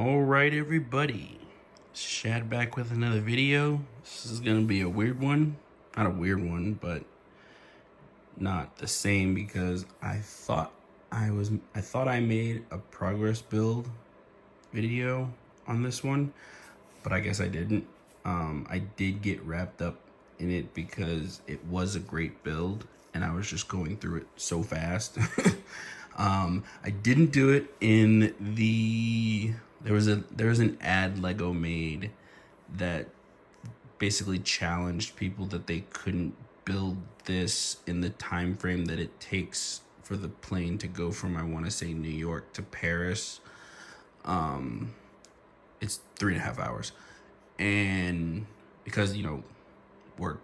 All right, everybody. Shad back with another video. This is gonna be a weird one. Not a weird one, but not the same because I thought I made a progress build video on this one, but I guess I didn't. I did get wrapped up in it because it was a great build and I was just going through it so fast. I didn't do it in the there was an ad Lego made that basically challenged people that they couldn't build this in the time frame that it takes for the plane to go from, I want to say, New York to Paris. It's 3.5 hours, and because work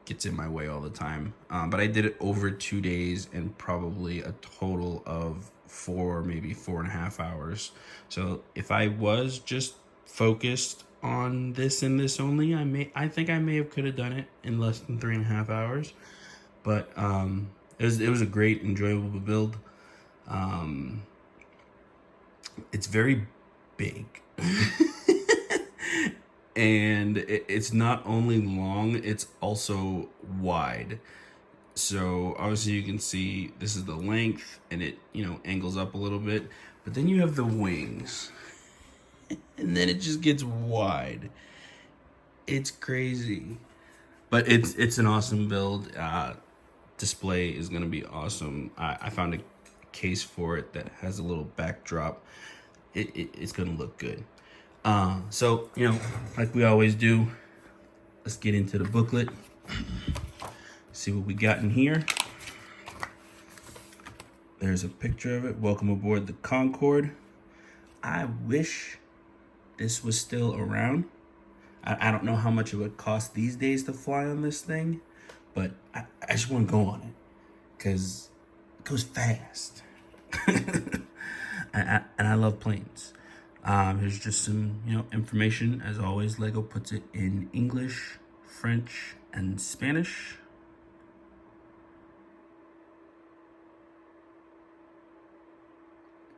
gets in my way all the time, but I did it over 2 days and probably a total of 4, maybe 4.5 hours. So if I was just focused on this and this only, I think I may have could have done it in less than 3.5 hours. But it was a great, enjoyable build. It's very big. And it's not only long, it's also wide. So obviously you can see this is the length, and it angles up a little bit, but then you have the wings and then it just gets wide. It's crazy, but it's an awesome build. Display is gonna be awesome. I found a case for it that has a little backdrop. It's gonna look good. So like we always do, let's get into the booklet, see what we got in here. There's a picture of it. Welcome aboard the Concorde. I wish this was still around. I don't know how much it would cost these days to fly on this thing, but I just want to go on it because it goes fast. and I love planes. Here's just some information. As always, Lego puts it in English, French, and Spanish.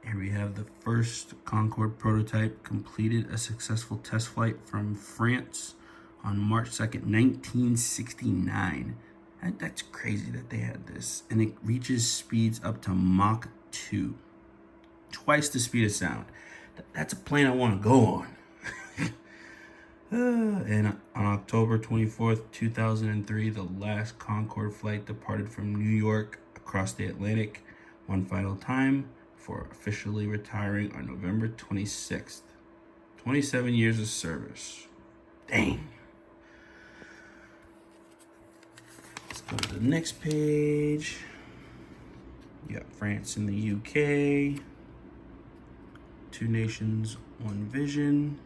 Here we have the first Concorde prototype completed a successful test flight from France on March 2nd, 1969. That's crazy that they had this. And it reaches speeds up to Mach 2. Twice the speed of sound. That's a plane I want to go on. And on October 24th, 2003, the last Concorde flight departed from New York across the Atlantic one final time before officially retiring on November 26th. 27 years of service. Dang. Let's go to the next page. You got France and the UK. Two nations, one vision.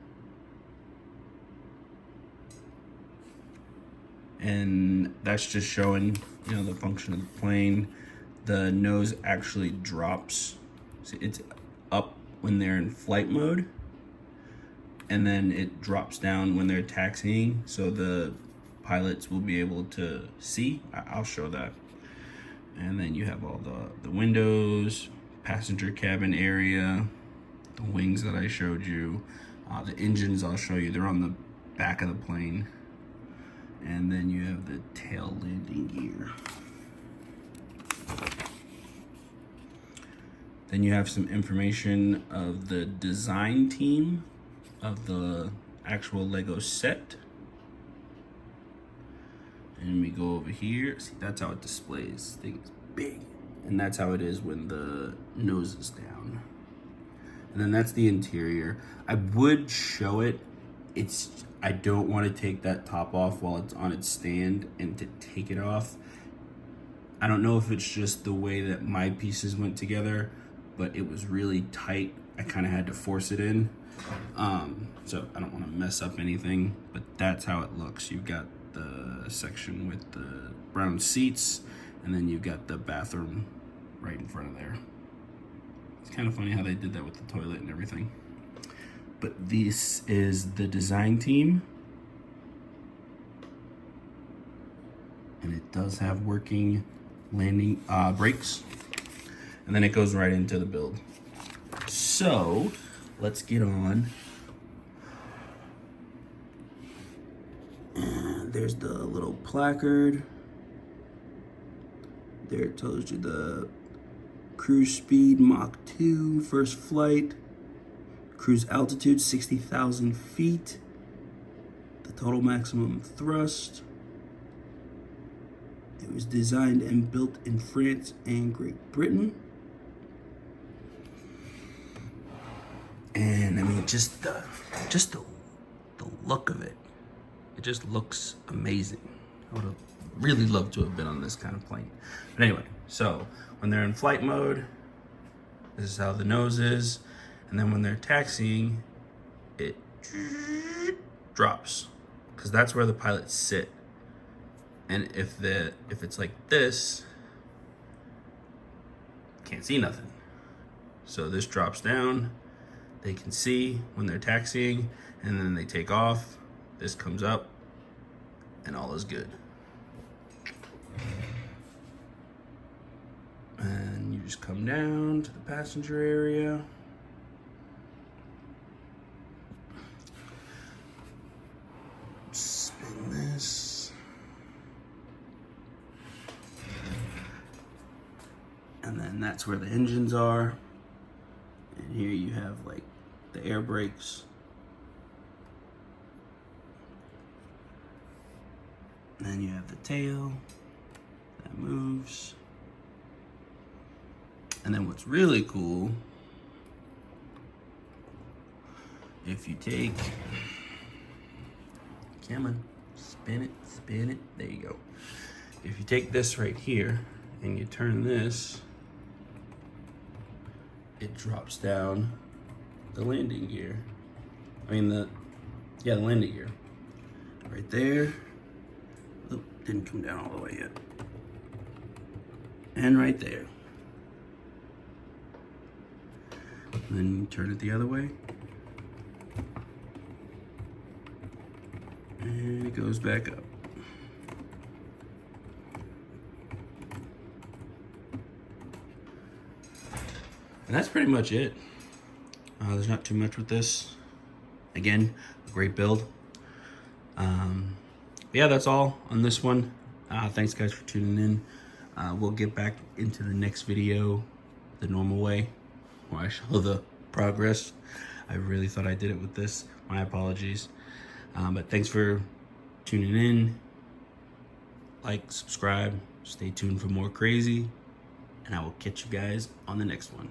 And that's just showing, the function of the plane. The nose actually drops. See, it's up when they're in flight mode, and then it drops down when they're taxiing, so the pilots will be able to see. I'll show that. And then you have all the windows, passenger cabin area, the wings that I showed you, the engines I'll show you. They're on the back of the plane. And then you have the tail landing gear. Then you have some information of the design team of the actual Lego set. And we go over here. See, that's how it displays. I think it's big. And that's how it is when the nose is down. And then that's the interior. I would show it. I don't want to take that top off while it's on its stand and to take it off. I don't know if it's just the way that my pieces went together, but it was really tight. I kind of had to force it in. So I don't want to mess up anything, but that's how it looks. You've got the section with the brown seats, and then you've got the bathroom right in front of there. It's kind of funny how they did that with the toilet and everything. But this is the design team. And it does have working landing brakes. And then it goes right into the build. So let's get on. And there's the little placard. There it tells you the cruise speed, Mach 2, first flight. Cruise altitude, 60,000 feet. The total maximum thrust. It was designed and built in France and Great Britain. And I mean, just the look of it. It just looks amazing. I would have really loved to have been on this kind of plane. But anyway, so when they're in flight mode, this is how the nose is. And then when they're taxiing, it drops, because that's where the pilots sit. And if it's like this, can't see nothing. So this drops down. They can see when they're taxiing, and then they take off. This comes up, and all is good. And you just come down to the passenger area. Spin this. And then that's where the engines are. And here you have like the air brakes. And then you have the tail that moves. And then what's really cool, if you take, come on, spin it, there you go. If you take this right here and you turn this, it drops down the landing gear. I mean the landing gear. Right there. Oh, didn't come down all the way yet. And right there. And then you turn it the other way. And it goes back up. And that's pretty much it. There's not too much with this. Again, a great build. Yeah, that's all on this one. Thanks guys for tuning in. We'll get back into the next video the normal way, where I show the progress. I really thought I did it with this. My apologies. But thanks for tuning in. Like, subscribe, stay tuned for more crazy, and I will catch you guys on the next one.